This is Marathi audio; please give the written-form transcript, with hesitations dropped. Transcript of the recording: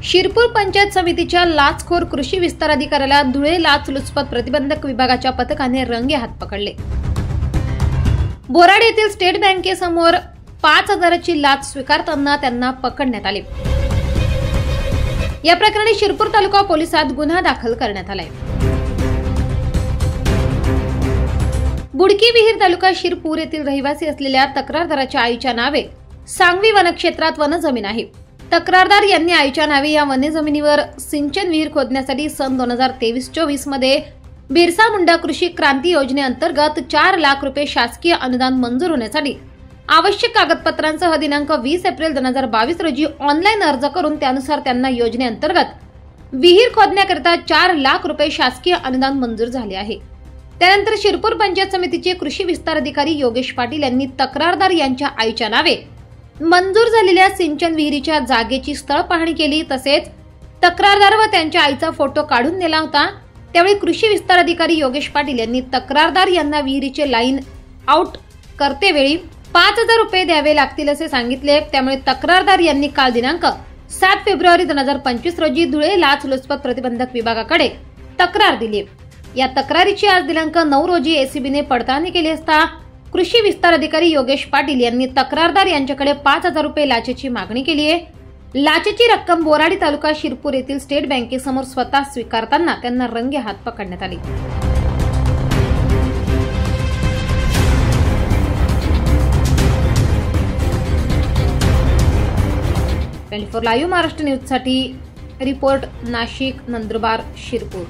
शिरपूर पंचायत समितीच्या लाचखोर कृषी विस्तार अधिकाऱ्याला धुळे लाचलुचपत प्रतिबंधक विभागाच्या पथकाने रंगे हात पकडले। बोराड येथील स्टेट बँकेसमोर 5,000ची लाच स्वीकारताना त्यांना पकडण्यात आले। या प्रकरणी शिरपूर तालुका पोलिसात गुन्हा दाखल करण्यात आलाय। बुडकी विहीर तालुका शिरपूर येथील रहिवासी असलेल्या तक्रारदाराच्या आईच्या नावे सांगवी वनक्षेत्रात वनजमीन आहे। तक्रारदार यांनी आईच्या नावे या वनजमिनीवर सिंचन विहीर खोदण्यासाठी सन 2023-24 मध्ये बिरसा मुंडा कृषी क्रांती योजनेअंतर्गत 4 लाख रुपये शासकीय अनुदान मंजूर होण्यासाठी आवश्यक कागदपत्रांसह दिनांक 20 एप्रिल 2022 रोजी ऑनलाईन अर्ज करून त्यानुसार त्यांना योजनेअंतर्गत विहीर खोदण्याकरिता 4 लाख रुपये शासकीय अनुदान मंजूर झाले आहे। त्यानंतर शिरपूर पंचायत समितीचे कृषी विस्तार अधिकारी योगेश पाटील यांनी तक्रारदार यांच्या आईच्या नावे मंजूर झालेल्या सिंचन विहिरीच्या जागेची स्थळ पाहणी केली। तसेच तक्रारदार व त्यांच्या आईचा फोटो काढून नेला होता। त्यावेळी कृषी विस्तार अधिकारी योगेश पाटील यांनी तक्रारदार यांना विहिरीचे लाईन आउट करतेवेळी 5,000 रुपये द्यावे लागतील असे सांगितले। त्यामुळे तक्रारदार यांनी काल दिनांक 7 फेब्रुवारी 2025 रोजी धुळे लाचलुचपत प्रतिबंधक विभागाकडे तक्रार दिली। या तक्रारीची आज दिनांक 9 रोजी एसीबीने पडताळणी केली असता कृषी विस्तार अधिकारी योगेश पाटील यांनी तक्रारदार यांच्याकडे 5,000 रुपये लाचेची मागणी केली आहे। लाचेची रक्कम बोराडी तालुका शिरपूर येथील स्टेट बँकेसमोर स्वतः स्वीकारताना त्यांना रंगे हात पकडण्यात आले। 24 लाईव्ह महाराष्ट्र न्यूज साठी रिपोर्ट नाशिक, नंदुरबार, शिरपूर।